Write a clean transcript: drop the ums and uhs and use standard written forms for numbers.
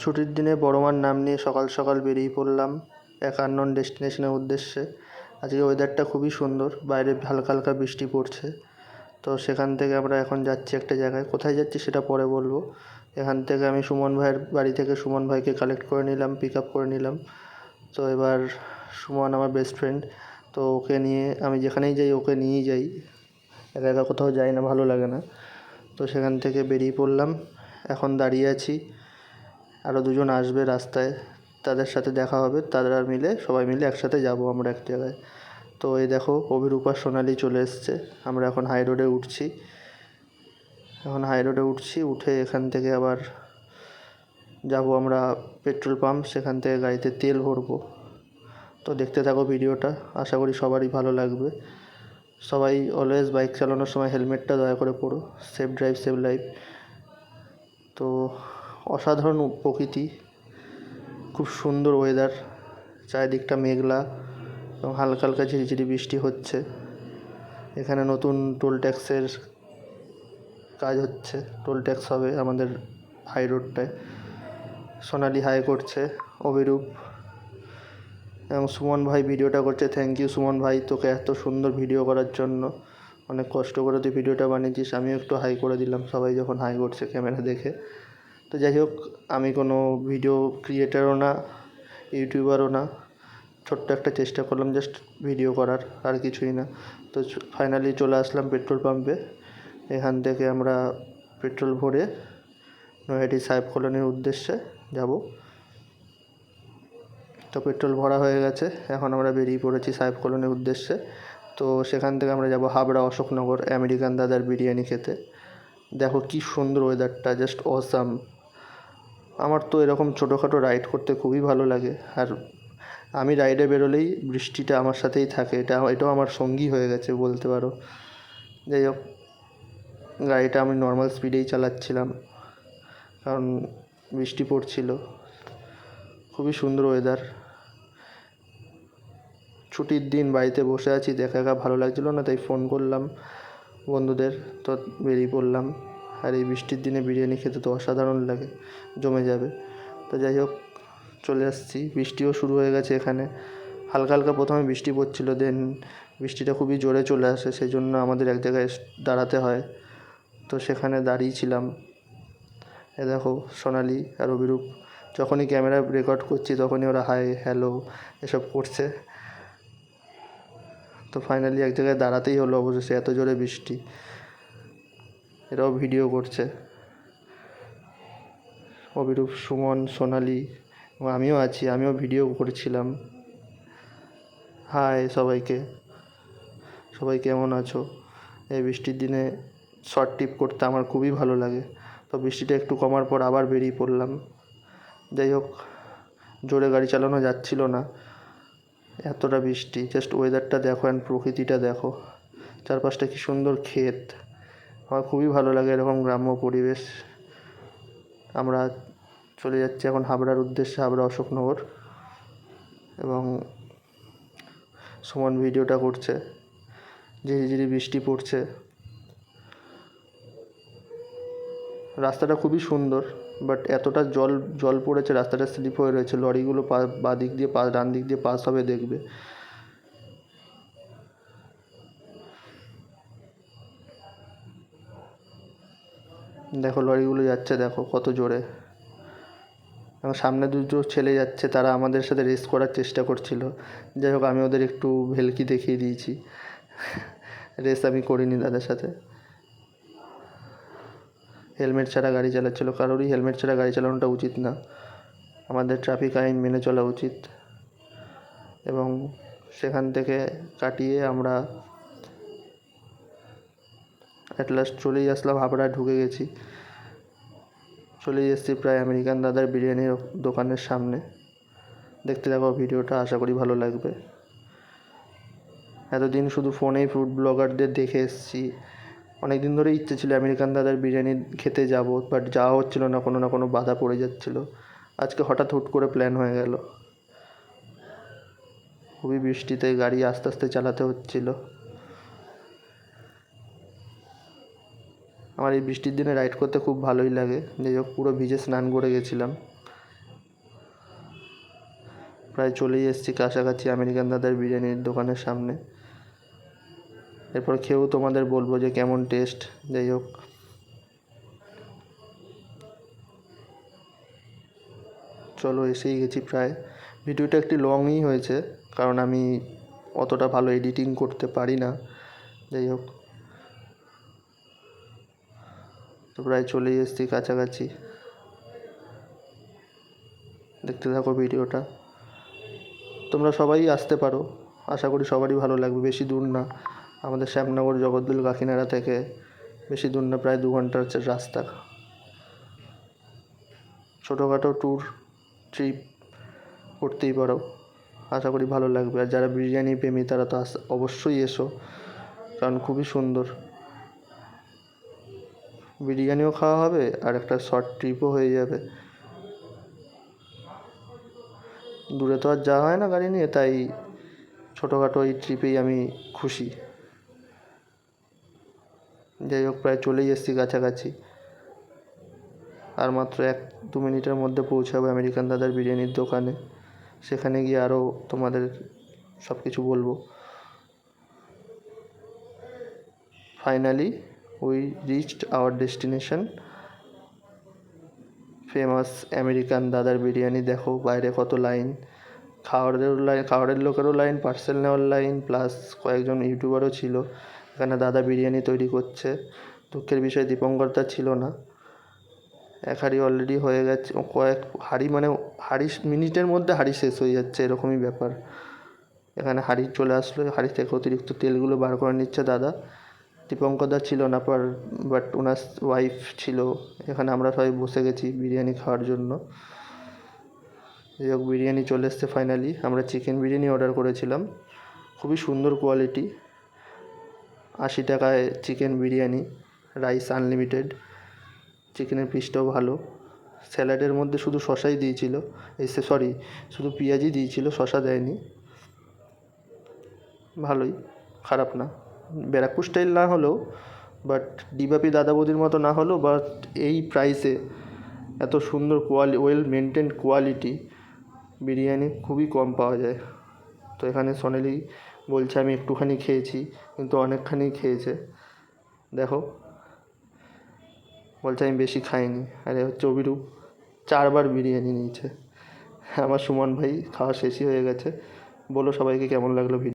ছুটির দিনে বড় মার নাম নিয়ে সকাল সকাল বেরিয়ে পড়লাম এক আননোন ডেস্টিনেশনের উদ্দেশ্যে। আজকে ওয়েদারটা খুবই সুন্দর, বাইরে হালকা হালকা বৃষ্টি পড়ছে। তো সেখান থেকে আমরা এখন যাচ্ছি একটা জায়গায়, কোথায় যাচ্ছি সেটা পরে বলবো। এখান থেকে আমি সুমন ভাইয়ের বাড়ি থেকে সুমন ভাইকে কালেক্ট করে নিলাম, পিক আপ করে নিলাম। তো এবার সুমন আমার বেস্ট ফ্রেন্ড, তো ওকে নিয়ে আমি যেখানেই যাই ওকে নিয়েই যাই, একা একা কোথাও যাই না, ভালো লাগে না। তো সেখান থেকে বেরিয়ে পড়লাম, এখন দাঁড়িয়ে আছি। আরও দুজন আসবে রাস্তায়, তাদের সাথে দেখা হবে, তারা মিলে সবাই মিলে একসাথে যাব আমরা এক জায়গায়। তো এই দেখো অভিরূপা সোনালি চলে এসছে। আমরা এখন হাই রোডে উঠছি, উঠে এখান থেকে আবার যাব আমরা পেট্রোল পাম্প, সেখান থেকে গাড়িতে তেল ভরবো। তো দেখতে থাকো ভিডিওটা, আশা করি সবারই ভালো লাগবে। সবাই অলওয়েজ বাইক চালানোর সময় হেলমেটটা দয়া করে পরো। Safe drive save life. তো অসাধারণ প্রকৃতি, খুব সুন্দর ওয়েদার, চারিদিকটা মেঘলা এবং হালকা হালকা ঝিরিঝিরি বৃষ্টি হচ্ছে। এখানে নতুন টোল ট্যাক্সের কাজ হচ্ছে, টোল ট্যাক্স হবে আমাদের হাই রোডটায়। সোনালি হাই করছে, অভিরূপ এবং সুমন ভাই ভিডিওটা করছে। থ্যাংক ইউ সুমন ভাই, তোকে এত সুন্দর ভিডিও করার জন্য। অনেক কষ্ট করে তুই ভিডিওটা বানিয়েছিস, আমিও একটু হাই করে দিলাম সবাই যখন হাই করছে ক্যামেরা দেখে। তো যাই হোক, আমি কোনো ভিডিও ক্রিয়েটারও না, ইউটিউবারও না, ছোট্ট একটা চেষ্টা করলাম জাস্ট ভিডিও করার, আর কিছুই না। তো ফাইনালি চলে আসলাম পেট্রোল পাম্পে। এখান থেকে আমরা পেট্রোল ভরে নৈহাটি সাহেব কলোনির উদ্দেশ্যে যাব। তো পেট্রোল ভরা হয়ে গেছে, এখন আমরা বেরিয়ে পড়েছি সাহেব কলোনির উদ্দেশ্যে। তো সেখান থেকে আমরা যাব হাবড়া অশোকনগর আমেরিকান দাদার বিরিয়ানি খেতে। দেখো কি সুন্দর ওয়েদারটা, জাস্ট অসাম। আমার তো এরকম ছোটোখাটো রাইড করতে খুবই ভালো লাগে, আর আমি রাইডে বেরোলেই বৃষ্টিটা আমার সাথেই থাকে, এটাও আমার সঙ্গী হয়ে গেছে বলতে পারো। যাই হোক, গাড়িটা আমি নর্মাল স্পিডেই চালাচ্ছিলাম কারণ বৃষ্টি পড়ছিল। খুবই সুন্দর ওয়েদার, ছুটির দিন বাড়িতে বসে আছি, একা একা ভালো লাগছিলো না, তাই ফোন করলাম বন্ধুদের, তো বেরিয়ে পড়লাম। আর এই বৃষ্টির দিনে বিরিয়ানি খেতে তো অসাধারণ লাগে, জমে যাবে। তো যাই হোক, চলে আসছি, বৃষ্টিও শুরু হয়ে গেছে এখানে। হালকা হালকা প্রথমে বৃষ্টি পড়ছিল, দেন বৃষ্টিটা খুবই জোরে চলে আসে, সেই জন্য আমাদের এক জায়গায় দাঁড়াতে হয়। তো সেখানে দাঁড়িয়েছিলাম। এ দেখো সোনালি আর অভিরূপ, যখনই ক্যামেরা রেকর্ড করছি তখনই ওরা হাই হ্যালো এসব করছে। তো ফাইনালি এক জায়গায় দাঁড়াতেই হলো অবশেষে, এত জোরে বৃষ্টি। এরাও ভিডিও করছে, অভিরূপ, সুমন, সোনালি এবং আমিও আছি, আমিও ভিডিও করেছিলাম। হাই সবাইকে, সবাই কেমন আছো? এই বৃষ্টির দিনে শর্ট ট্রিপ করতে আমার খুবই ভালো লাগে। তো বৃষ্টিটা একটু কমার পর আবার বেরিয়ে পড়লাম। যাই হোক, জোরে গাড়ি চালানো যাচ্ছিল না, এতটা বৃষ্টি। জাস্ট ওয়েদারটা দেখো অ্যান্ড প্রকৃতিটা দেখো, চারপাশটা কি সুন্দর ক্ষেত। আমার খুবই ভালো লাগে এরকম গ্রাম্য পরিবেশ। আমরা চলে যাচ্ছি এখন হাবড়ার উদ্দেশ্যে, হাবড়া অশোকনগর, এবং সুমন ভিডিওটা করছে, ঝিরিঝিরি বৃষ্টি পড়ছে। রাস্তাটা খুবই সুন্দর, বাট এতটা জল পড়েছে, রাস্তাটা স্লিপ হয়ে রয়েছে। লরিগুলো বাঁ দিক দিয়ে ডান দিক দিয়ে পাস হবে, দেখবে। দেখো লরিগুলো যাচ্ছে, দেখো কত জোরে। এবং সামনে দুটো ছেলে যাচ্ছে, তারা আমাদের সাথে রেস করার চেষ্টা করছিল। যাই হোক, আমি ওদের একটু ভেলকি দেখিয়ে দিয়েছি, রেস আমি করিনি তাদের সাথে। হেলমেট ছাড়া গাড়ি চালাচ্ছিল, কারোরই হেলমেট ছাড়া গাড়ি চালানোটা উচিত না, আমাদের ট্রাফিক আইন মেনে চলা উচিত। এবং সেখান থেকে কাটিয়ে আমরা অ্যাট লাস্ট চলেই আসলাম, হাবড়ায় ঢুকে গেছি, চলেই এসেছি প্রায় আমেরিকান দাদার বিরিয়ানির দোকানের সামনে। দেখতে থাকো ভিডিওটা, আশা করি ভালো লাগবে। এতদিন শুধু ফোনেই ফুড ব্লগারদের দেখে এসেছি, অনেক দিন ধরেই ইচ্ছে ছিল আমেরিকান দাদার বিরিয়ানি খেতে যাব, বাট যাওয়া হচ্ছিল না, কোনো না কোনো বাধা পড়ে যাচ্ছিলো। আজকে হঠাৎ হুট করে প্ল্যান হয়ে গেল। খুবই বৃষ্টিতে গাড়ি আস্তে আস্তে চালাতে হচ্ছিল। আমার এই বৃষ্টির দিনে রাইড করতে খুব ভালোই লাগে। যাই হোক, পুরো ভিজে স্নান করে গেছিলাম, প্রায় চলেই এসেছি কাছাকাছি আমেরিকান দাদার বিরিয়ানির দোকানের সামনে। এরপর খেয়েও তোমাদের বলবো যে কেমন টেস্ট। যাই হোক, চলো এসেই গেছি প্রায়। ভিডিওটা একটু লংই হয়েছে, কারণ আমি অতটা ভালো এডিটিং করতে পারি না। যাই হোক, তো প্রায় চলেই এসেছি কাছাকাছি, দেখতে থাকো ভিডিওটা। তোমরা সবাই আসতে পারো, আশা করি সবারই ভালো লাগবে। বেশি দূর না, আমাদের শ্যামনগর জগদ্দল কাকিনাড়া থেকে বেশি দূর না, প্রায় 2 ঘন্টার রাস্তা। ছোটোখাটো ট্যুর ট্রিপ করতেই পারো, আশা করি ভালো লাগবে। আর যারা বিরিয়ানি প্রেমী তারা তো অবশ্যই এসো, কারণ খুবই সুন্দর। বিরিয়ানিও খাওয়া হবে আর একটা শর্ট ট্রিপও হয়ে যাবে। দূরে তো আর যাওয়া হয় না গাড়ি নিয়ে, তাই ছোটোখাটো এই ট্রিপেই আমি খুশি। যাই হোক, প্রায় চলেই এসেছি কাছাকাছি, আর মাত্র 1-2 মিনিটের মধ্যে পৌঁছাবো আমেরিকান দাদার বিরিয়ানির দোকানে। সেখানে গিয়ে আরও তোমাদের সব কিছু বলবো। Finally we reached hour destination, famous American দাদার বিরিয়ানি। দেখো বাইরে কত লাইন, খাওয়ারের লোকেরও লাইন, পার্সেল নেওয়ার লাইন, প্লাস কয়েকজন ইউটিউবারও ছিল এখানে দাদা বিরিয়ানি তৈরি করছে। দুঃখের বিষয় দীপঙ্কর দা ছিল না। এক হাঁড়ি অলরেডি হয়ে গেছে, কয়েক হাঁড়ি মানে হাঁড়ি মিনিটের মধ্যে হাঁড়ি শেষ হয়ে যাচ্ছে, এরকমই ব্যাপার। এখানে হাঁড়ি চলে আসলো, হাঁড়ি থেকে অতিরিক্ত তেলগুলো বার করে নিচ্ছে দাদা। দীপঙ্কর দা ছিল না, বাট ওনার ওয়াইফ ছিল। এখানে আমরা সবাই বসে গেছি বিরিয়ানি খাওয়ার জন্য। যাই হোক, বিরিয়ানি চলে এসছে ফাইনালি। আমরা চিকেন বিরিয়ানি অর্ডার করেছিলাম, খুবই সুন্দর কোয়ালিটি। 80 টাকায় চিকেন বিরিয়ানি, রাইস আনলিমিটেড, চিকেনের পিসটাও ভালো। স্যালাডের মধ্যে শুধু শসাই দিয়েছিল, শুধু পেঁয়াজই দিয়েছিল, শসা দেয়নি। ভালোই, খারাপ না। ব্যারাকপুর স্টাইল না হলেও, বাট ডিবাপি দাদা বৌদির মতো না হলেও, বাট এই প্রাইসে এত সুন্দর ওয়েল মেনটেন কোয়ালিটি বিরিয়ানি খুবই কম পাওয়া যায়। তো এখানে সোনালি বলছে আমি একটুখানি খেয়েছি, কিন্তু অনেকখানি খেয়েছে। দেখো, বলছে আমি বেশি খাইনি। আরে হচ্ছে অভিরূপ 4 বার বিরিয়ানি নিয়েছে। আমার সুমন ভাই খাওয়া শেষই হয়ে গেছে। বলো সবাইকে কেমন লাগলো ভিডিও।